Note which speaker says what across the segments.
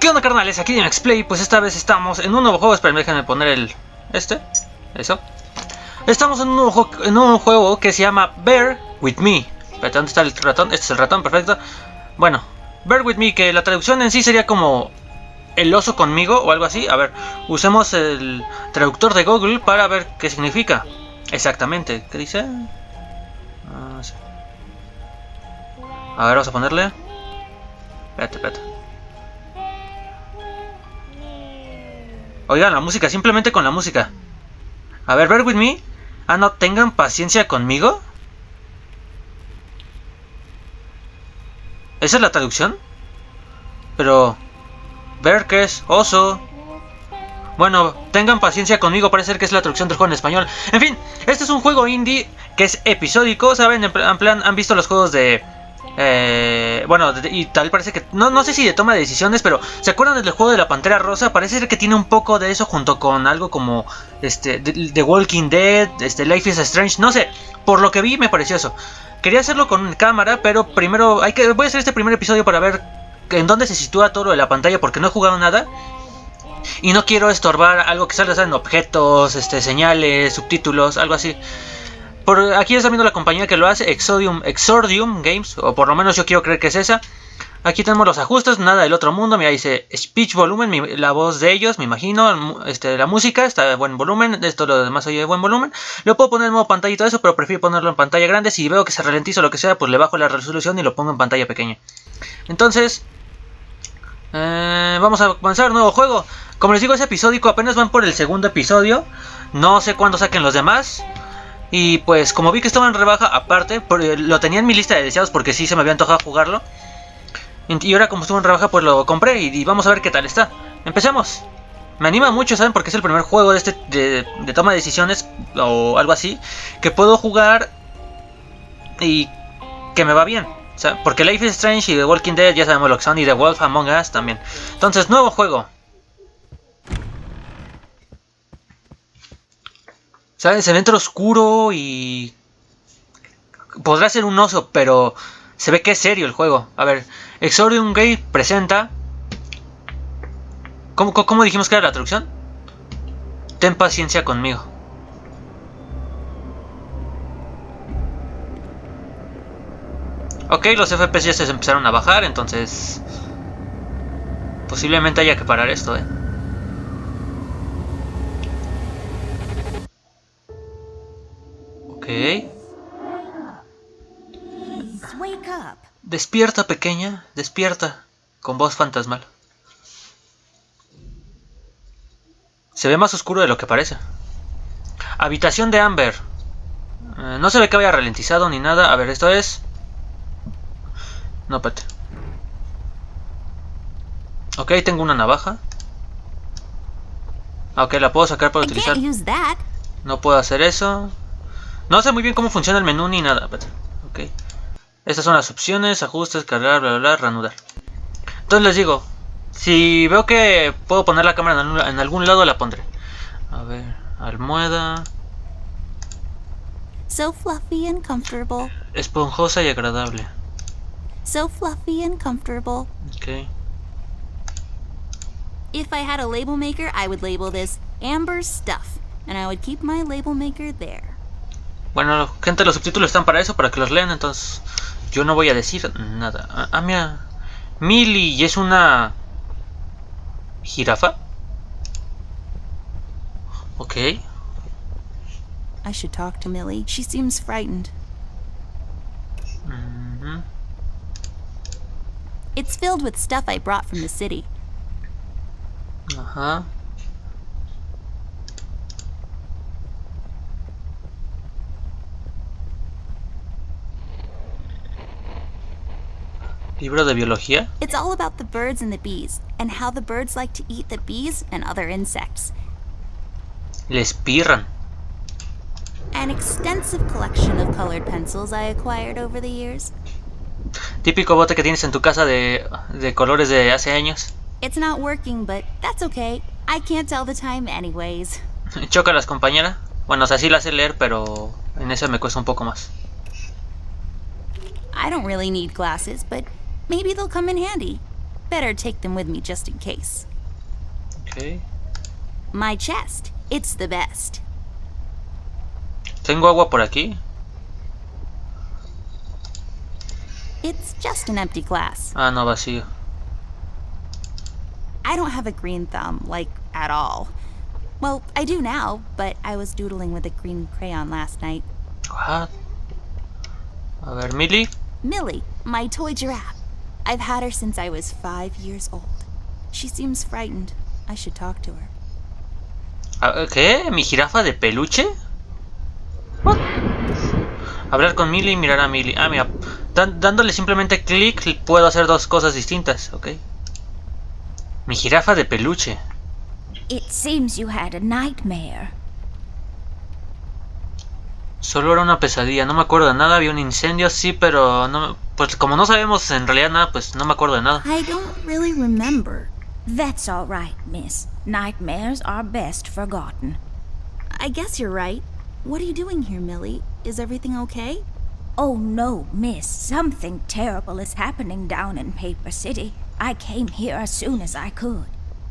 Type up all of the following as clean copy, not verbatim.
Speaker 1: ¿Qué onda, carnales? Aquí Dimexplay. Pues esta vez estamos en un nuevo juego. Esperen, déjenme poner el... Eso. Estamos en un nuevo juego que se llama Bear With Me. Espérate, ¿dónde está el ratón? Este es el ratón, perfecto. Bueno, Bear With Me, que la traducción en sí sería como el oso conmigo o algo así. A ver, usemos el traductor de Google para ver qué significa. Exactamente, ¿qué dice? Sí. A ver, vamos a ponerle. Espérate. Oigan, la música, simplemente con la música. A ver, bear with me. Ah, no, tengan paciencia conmigo. ¿Esa es la traducción? Pero... Bear, ¿qué es? Oso. Bueno, tengan paciencia conmigo, parece ser que es la traducción del juego en español. En fin, este es un juego indie que es episódico, ¿saben? En plan, ¿han visto los juegos de... bueno, y tal parece que... No sé si de toma de decisiones, pero ¿se acuerdan del juego de la Pantera Rosa? Parece ser que tiene un poco de eso junto con algo como... The Walking Dead, Life is Strange, no sé. Por lo que vi me pareció eso. Quería hacerlo con cámara, pero primero... voy a hacer este primer episodio para ver en dónde se sitúa todo lo de la pantalla, porque no he jugado nada. Y no quiero estorbar algo que salga en objetos, señales, subtítulos, algo así. Por aquí está viendo la compañía que lo hace, Exordium Games, o por lo menos yo quiero creer que es esa. Aquí tenemos los ajustes, nada del otro mundo. Mira, dice speech volumen, la voz de ellos, me imagino. La música está de buen volumen, esto lo demás oye de buen volumen. Lo puedo poner en modo pantalla y todo eso, pero prefiero ponerlo en pantalla grande. Si veo que se ralentiza o lo que sea, pues le bajo la resolución y lo pongo en pantalla pequeña. Entonces, vamos a comenzar un nuevo juego. Como les digo, es episódico, apenas van por el segundo episodio. No sé cuándo saquen los demás. Y pues como vi que estaba en rebaja, aparte, lo tenía en mi lista de deseados porque sí se me había antojado jugarlo. Y ahora como estuvo en rebaja, pues lo compré y vamos a ver qué tal está. Empecemos. Me anima mucho, ¿saben? Porque es el primer juego de toma de decisiones o algo así que puedo jugar y que me va bien. O sea, porque Life is Strange y The Walking Dead ya sabemos lo que son, y The Wolf Among Us también. Entonces, nuevo juego. ¿Sabes? Se ve entre oscuro y... podrá ser un oso, pero se ve que es serio el juego. A ver, Exordium Game presenta... ¿Cómo dijimos que era la traducción? Ten paciencia conmigo. Ok, los FPS ya se empezaron a bajar, entonces... posiblemente haya que parar esto, Ok. Despierta, pequeña, despierta. Con voz fantasmal. Se ve más oscuro de lo que parece. Habitación de Amber. No se ve que vaya ralentizado ni nada. A ver, esto es... no, espérate. Ok, tengo una navaja. Ok, la puedo sacar para utilizar. No puedo hacer eso. No sé muy bien cómo funciona el menú ni nada. Ok. Estas son las opciones, ajustes, cargar, bla, bla, bla, reanudar. Entonces les digo, si veo que puedo poner la cámara en algún lado, la pondré. A ver, almohada.
Speaker 2: So fluffy and comfortable.
Speaker 1: Esponjosa y agradable.
Speaker 2: So fluffy and comfortable.
Speaker 1: Ok.
Speaker 2: If I had a label maker, I would label this Amber's Stuff, and I would keep my label maker there.
Speaker 1: Bueno, gente, los subtítulos están para eso, para que los lean, entonces yo no voy a decir nada. Mira, Millie, ¿y es una jirafa? Ok.
Speaker 2: I should talk to Millie. She seems frightened. It's filled with stuff I brought from the city.
Speaker 1: Ajá. ¿Libro de biología?
Speaker 2: It's all about the birds and the bees, and how the birds like to eat the bees and other insects.
Speaker 1: Les pirran.
Speaker 2: An extensive collection of colored pencils I acquired over the years.
Speaker 1: Típico bote que tienes en tu casa de colores de hace años.
Speaker 2: It's not working, but that's okay. I can't tell the time anyways.
Speaker 1: Chócalas, compañera. Bueno, o sea, sí la sé leer, pero en esa me cuesta un poco más.
Speaker 2: I don't really need glasses, but maybe they'll come in handy. Better take them with me just in case.
Speaker 1: Ok.
Speaker 2: My chest. It's the best.
Speaker 1: ¿Tengo agua por aquí?
Speaker 2: It's just an empty glass.
Speaker 1: Ah, no, vacío.
Speaker 2: I don't have a green thumb, like, at all. Well, I do now, but I was doodling with a green crayon last night.
Speaker 1: What? A ver, Millie.
Speaker 2: Millie, my toy giraffe. I've had her since I was 5 years old. She seems frightened. I should talk to her.
Speaker 1: ¿Qué? ¿Mi jirafa de peluche? What? Hablar con Millie y mirar a Millie. Ah, mira. Dándole simplemente clic puedo hacer dos cosas distintas, ¿ok? Mi jirafa de peluche.
Speaker 3: It seems you had a nightmare.
Speaker 1: Solo era una pesadilla, no me acuerdo de nada. Había un incendio, sí, pero no, pues como no sabemos en realidad nada, pues no me acuerdo de nada.
Speaker 2: I don't really remember.
Speaker 3: That's all right, miss. Nightmares are best forgotten.
Speaker 2: I guess you're right. What are you doing here, Millie? Is everything okay?
Speaker 3: Oh no, miss. Something terrible is happening down in Paper City. I came here as soon as I could.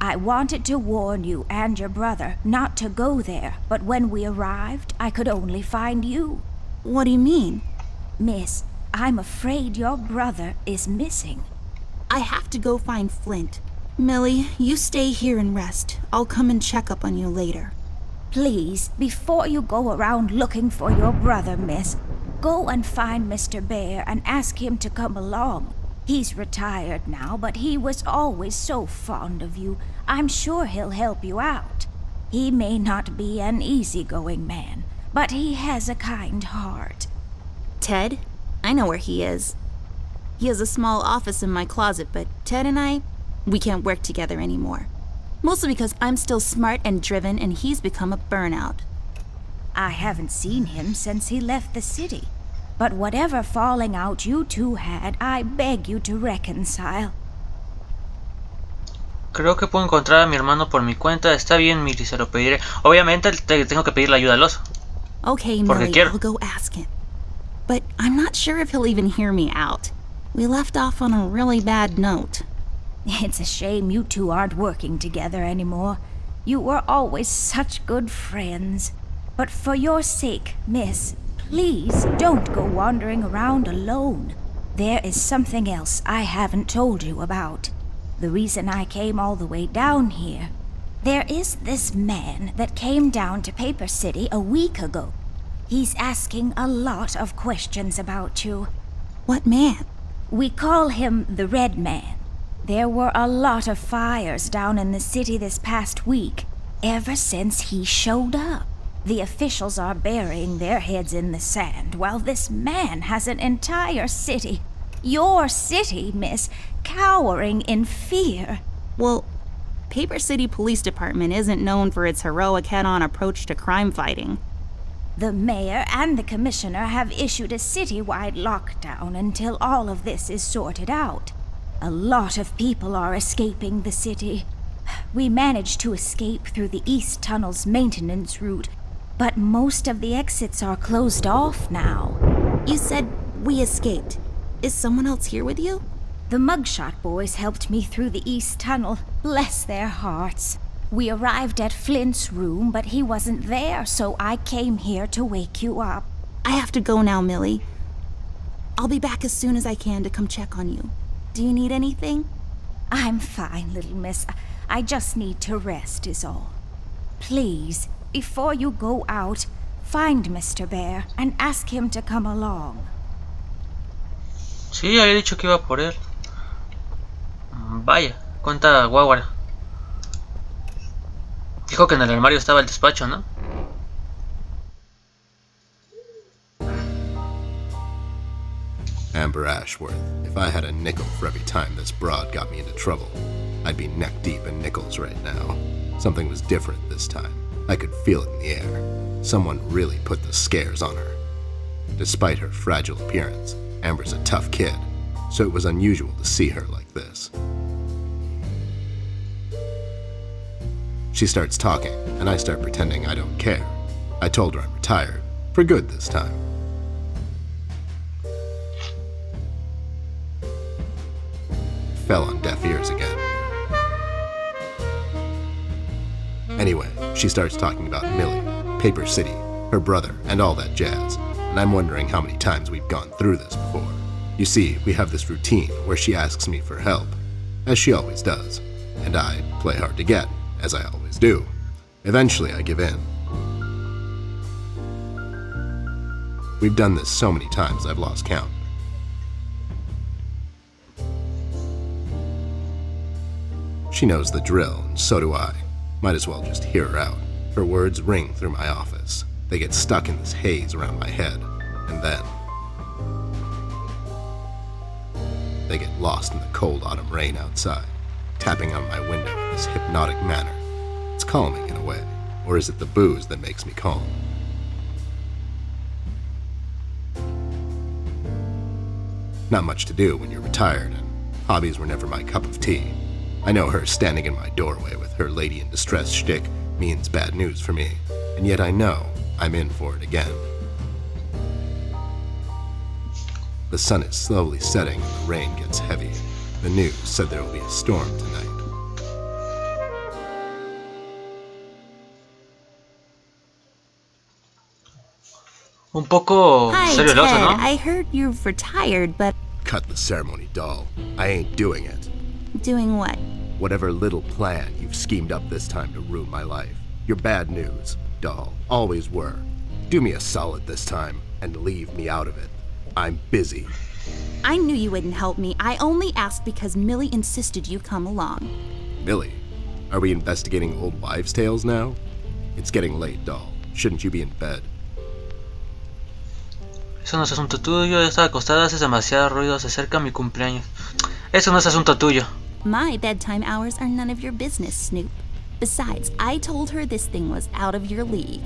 Speaker 3: I wanted to warn you and your brother not to go there, but when we arrived, I could only find you.
Speaker 2: What do you mean?
Speaker 3: Miss, I'm afraid your brother is missing.
Speaker 2: I have to go find Flint. Millie, you stay here and rest. I'll come and check up on you later.
Speaker 3: Please, before you go around looking for your brother, miss, go and find Mr. Bear and ask him to come along. He's retired now, but he was always so fond of you. I'm sure he'll help you out. He may not be an easygoing man, but he has a kind heart.
Speaker 2: Ted? I know where he is. He has a small office in my closet, but Ted and we can't work together anymore. Mostly because I'm still smart and driven and he's become a burnout.
Speaker 3: I haven't seen him since he left the city. But whatever falling out you two had, I beg you to reconcile.
Speaker 1: Creo que puedo encontrar a mi hermano por mi cuenta. Está bien, Millie, se lo pediré. Obviamente tengo que pedirle ayuda al oso.
Speaker 2: Okay,
Speaker 1: Porque
Speaker 2: Millie,
Speaker 1: quiero.
Speaker 2: I'll go ask him. But I'm not sure if he'll even hear me out. We left off on a really bad note.
Speaker 3: It's a shame you two aren't working together anymore. You were always such good friends. But for your sake, miss, please don't go wandering around alone. There is something else I haven't told you about. The reason I came all the way down here. There is this man that came down to Paper City a week ago. He's asking a lot of questions about you.
Speaker 2: What man?
Speaker 3: We call him the Red Man. There were a lot of fires down in the city this past week, ever since he showed up. The officials are burying their heads in the sand, while this man has an entire city, your city, miss, cowering in fear.
Speaker 2: Well, Paper City Police Department isn't known for its heroic head-on approach to crime fighting.
Speaker 3: The mayor and the commissioner have issued a citywide lockdown until all of this is sorted out. A lot of people are escaping the city. We managed to escape through the East Tunnel's maintenance route, but most of the exits are closed off now.
Speaker 2: You said we escaped. Is someone else here with you?
Speaker 3: The Mugshot boys helped me through the East Tunnel, bless their hearts. We arrived at Flint's room, but he wasn't there, so I came here to wake you up.
Speaker 2: I have to go now, Millie. I'll be back as soon as I can to come check on you. Do you need anything?
Speaker 3: I'm fine, little miss. I just need to rest is all. Please, before you go out, find Mr. Bear and ask him to come along.
Speaker 1: Sí, había dicho que iba por él. Vaya, cuánta guaguara. Dijo que en el armario estaba el despacho, ¿no?
Speaker 4: Amber Ashworth, if I had a nickel for every time this broad got me into trouble, I'd be neck deep in nickels right now. Something was different this time. I could feel it in the air. Someone really put the scares on her. Despite her fragile appearance, Amber's a tough kid, so it was unusual to see her like this. She starts talking, and I start pretending I don't care. I told her I'm retired, for good this time. fell on deaf ears again. Anyway, she starts talking about Millie, Paper City, her brother, and all that jazz, and I'm wondering how many times we've gone through this before. You see, we have this routine where she asks me for help, as she always does, and I play hard to get, as I always do. Eventually, I give in. We've done this so many times I've lost count. She knows the drill, and so do I. Might as well just hear her out. Her words ring through my office. They get stuck in this haze around my head, and then they get lost in the cold autumn rain outside, tapping on my window in this hypnotic manner. It's calming in a way, or is it the booze that makes me calm? Not much to do when you're retired, and hobbies were never my cup of tea. I know her standing in my doorway with her lady in distress shtick means bad news for me, and yet I know I'm in for it again. The sun is slowly setting and the rain gets heavy. The news said there will be a storm tonight.
Speaker 1: Un poco
Speaker 2: Hi,
Speaker 1: serio el oso,
Speaker 2: Ted.
Speaker 1: ¿no?
Speaker 2: I heard you've retired, but
Speaker 4: Cut the ceremony, doll. I ain't doing it.
Speaker 2: doing what?
Speaker 4: Whatever little plan you've schemed up this time to ruin my life. You're bad news, doll. Always were. Do me a solid this time and leave me out of it. I'm busy.
Speaker 2: I knew you wouldn't help me. I only asked because Millie insisted you come along.
Speaker 4: Millie, are we investigating old wives' tales now? It's getting late, doll. Shouldn't you be in bed?
Speaker 1: Eso no es asunto tuyo. Ya está acostada, haces demasiado ruido. Se acerca mi cumpleaños. Eso no es asunto tuyo.
Speaker 2: My bedtime hours are none of your business, Snoop. Besides, I told her this thing was out of your league.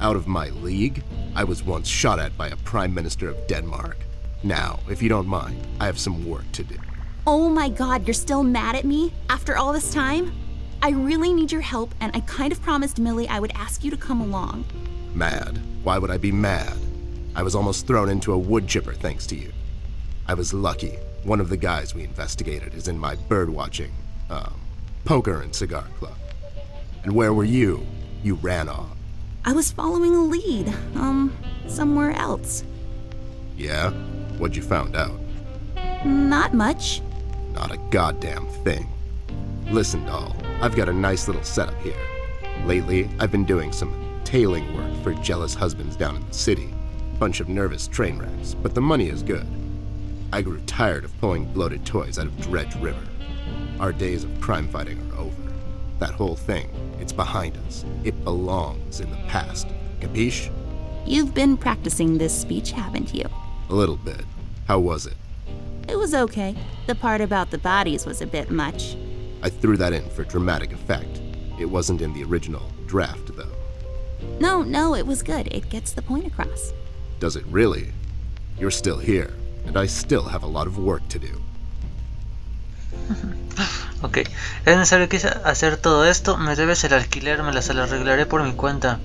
Speaker 4: Out of my league? I was once shot at by a prime minister of Denmark. Now, if you don't mind, I have some work to do.
Speaker 2: Oh my god, you're still mad at me? After all this time? I really need your help, and I kind of promised Millie I would ask you to come along.
Speaker 4: Mad? Why would I be mad? I was almost thrown into a wood chipper thanks to you. I was lucky. One of the guys we investigated is in my bird-watching, poker and cigar club. And where were you? You ran off.
Speaker 2: I was following a lead, somewhere else.
Speaker 4: Yeah? What'd you found out?
Speaker 2: Not much.
Speaker 4: Not a goddamn thing. Listen, doll, I've got a nice little setup here. Lately, I've been doing some tailing work for jealous husbands down in the city. Bunch of nervous train wrecks, but the money is good. I grew tired of pulling bloated toys out of Dredge River. Our days of crime fighting are over. That whole thing, it's behind us. It belongs in the past. Capiche?
Speaker 2: You've been practicing this speech, haven't you?
Speaker 4: A little bit. How was it?
Speaker 2: It was okay. The part about the bodies was a bit much.
Speaker 4: I threw that in for dramatic effect. It wasn't in the original draft, though.
Speaker 2: No, it was good. It gets the point across.
Speaker 4: Does it really? You're still here, and I still have a lot of work to do.
Speaker 1: Ok, es necesario que hacer todo esto. Me debes el alquiler, me las arreglaré por mi cuenta.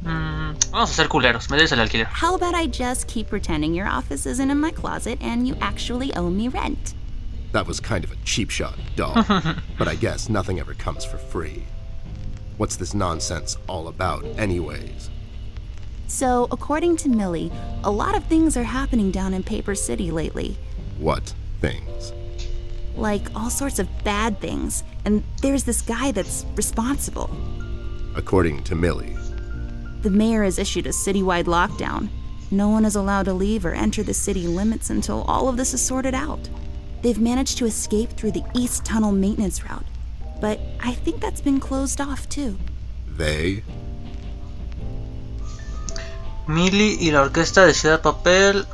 Speaker 1: Vamos a ser culeros, me debes el alquiler.
Speaker 2: How about I just keep pretending your office isn't in my closet and you actually owe me rent?
Speaker 4: That was kind of a cheap shot, doll. But I guess nothing ever comes for free. What's this nonsense all about, anyways?
Speaker 2: So, according to Millie, a lot of things are happening down in Paper City lately.
Speaker 4: What things?
Speaker 2: Like all sorts of bad things. And there's this guy that's responsible.
Speaker 4: According to Millie.
Speaker 2: The mayor has issued a citywide lockdown. No one is allowed to leave or enter the city limits until all of this is sorted out. They've managed to escape through the East Tunnel maintenance route, but I think that's been closed off too.
Speaker 4: They?
Speaker 1: Millie y la orquesta de Ciudad Papel.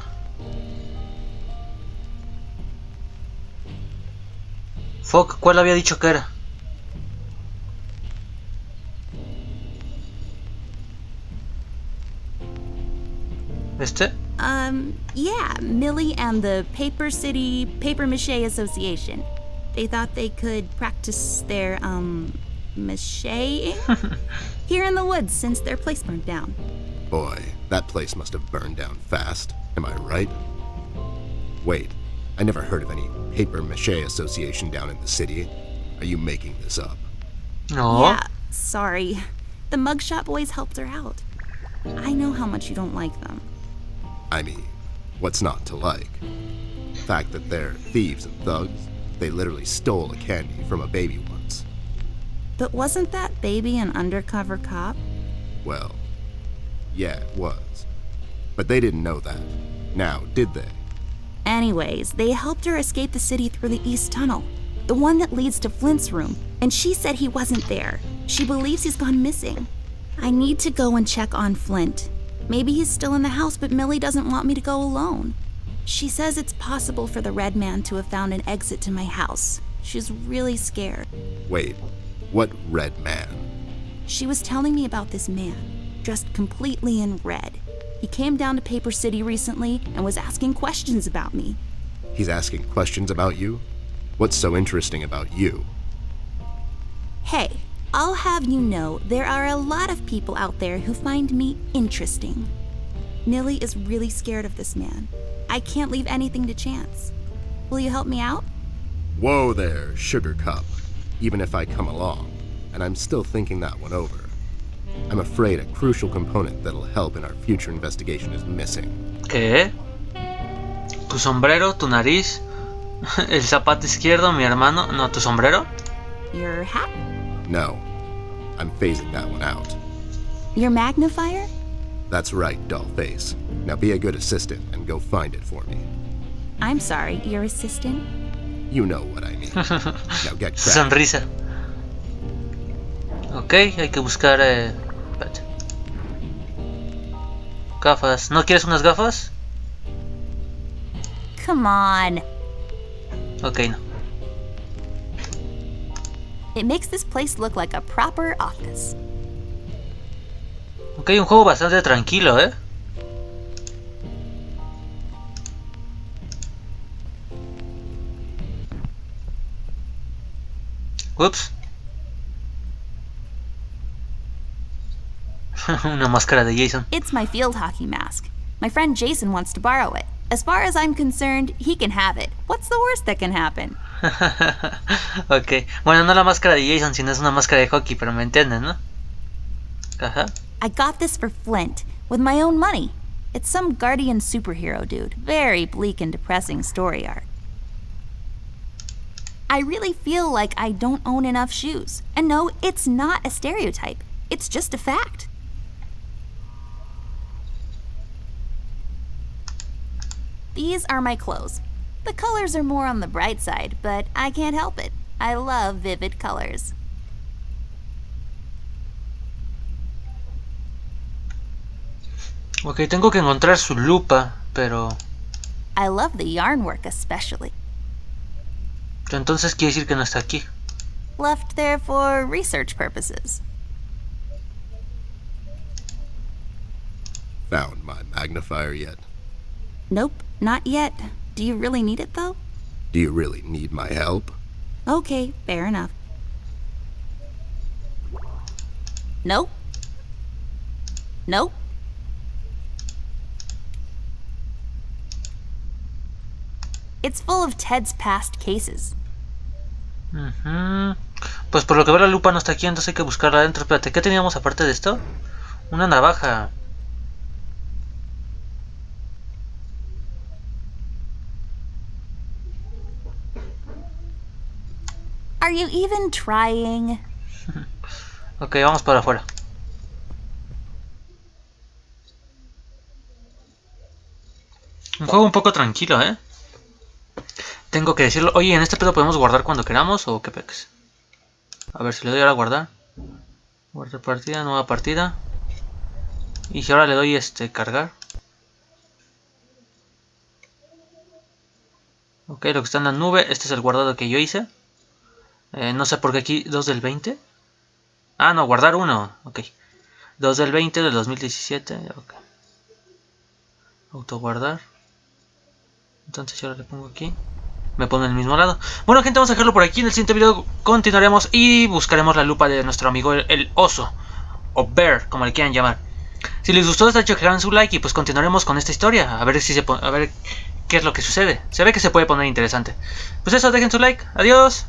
Speaker 1: Fuck, ¿cuál había dicho que era? ¿Este?
Speaker 2: Yeah, Millie and the Paper City Paper Mache Association. They thought they could practice their, macheing here in the woods since their place burned down.
Speaker 4: Boy, that place must have burned down fast. Am I right? Wait, I never heard of any paper mache association down in the city. Are you making this up?
Speaker 1: No.
Speaker 2: Yeah, sorry. The mugshot boys helped her out. I know how much you don't like them.
Speaker 4: I mean, what's not to like? The fact that they're thieves and thugs, they literally stole a candy from a baby once.
Speaker 2: But wasn't that baby an undercover cop?
Speaker 4: Well, yeah, it was. But they didn't know that. Now, did they?
Speaker 2: Anyways, they helped her escape the city through the East Tunnel, the one that leads to Flint's room, and she said he wasn't there. She believes he's gone missing. I need to go and check on Flint. Maybe he's still in the house, but Millie doesn't want me to go alone. She says it's possible for the Red Man to have found an exit to my house. She's really scared.
Speaker 4: Wait, what red man?
Speaker 2: She was telling me about this man, dressed completely in red. He came down to Paper City recently and was asking questions about me.
Speaker 4: He's asking questions about you? What's so interesting about you?
Speaker 2: Hey, I'll have you know there are a lot of people out there who find me interesting. Millie is really scared of this man. I can't leave anything to chance. Will you help me out?
Speaker 4: Whoa there, Sugar Cup. Even if I come along, and I'm still thinking that one over. I'm afraid a crucial component that'll help in our future investigation is missing.
Speaker 1: ¿Qué? ¿Tu sombrero? ¿Tu nariz? ¿El zapato izquierdo? ¿Mi hermano? No, ¿tu sombrero?
Speaker 2: Your hat?
Speaker 4: No, I'm phasing that one out.
Speaker 2: Your magnifier?
Speaker 4: That's right, dollface. Now be a good assistant and go find it for me.
Speaker 2: I'm sorry, your assistant?
Speaker 4: You know what I mean. Now get cracking.
Speaker 1: Sonrisa. Ok, hay que buscar... espérate. Gafas. ¿No quieres unas gafas?
Speaker 2: Come on.
Speaker 1: Ok, no.
Speaker 2: It makes this place look like a proper office.
Speaker 1: Ok, un juego bastante tranquilo, ¿eh? Ups. Una máscara de Jason.
Speaker 2: It's my field hockey mask. My friend Jason wants to borrow it. As far as I'm concerned, he can have it. What's the worst that can happen?
Speaker 1: Ok. Bueno, no la máscara de Jason, sino es una máscara de hockey, pero me entienden, ¿no? Ajá.
Speaker 2: I got this for Flint, with my own money. It's some guardian superhero dude. Very bleak and depressing story arc. I really feel like I don't own enough shoes. And no, it's not a stereotype. It's just a fact. These are my clothes. The colors are more on the bright side, but I can't help it. I love vivid colors.
Speaker 1: Ok, tengo que encontrar su lupa, pero...
Speaker 2: I love the yarn work especially.
Speaker 1: Entonces quiere decir que no está aquí.
Speaker 2: Left there for research purposes.
Speaker 4: Found my magnifier yet?
Speaker 2: Nope, not yet. Do you really need it though?
Speaker 4: Do you really need my help?
Speaker 2: Okay, fair enough. Nope. Nope. It's full of Ted's past cases.
Speaker 1: Pues por lo que veo la lupa no está aquí, entonces hay que buscarla adentro. Espérate, ¿qué teníamos aparte de esto? Una navaja.
Speaker 2: Are you even trying?
Speaker 1: Ok, vamos para afuera. Un juego un poco tranquilo, ¿eh? Tengo que decirlo. Oye, ¿en este pedo podemos guardar cuando queramos o qué pex? A ver si le doy ahora a guardar. Guardar partida, nueva partida. Y si ahora le doy cargar. Ok, lo que está en la nube. Este es el guardado que yo hice. No sé por qué aquí 2 del 20. Ah, no, guardar 1. Ok. 2 del 20 del 2017. Ok. Autoguardar. Entonces ahora le pongo aquí. Me pone en el mismo lado. Bueno, gente, vamos a dejarlo por aquí. En el siguiente video continuaremos y buscaremos la lupa de nuestro amigo el oso. O bear, como le quieran llamar. Si les gustó esta hecho, que hagan su like y pues continuaremos con esta historia. A ver si a ver qué es lo que sucede. Se ve que se puede poner interesante. Pues eso, dejen su like. Adiós.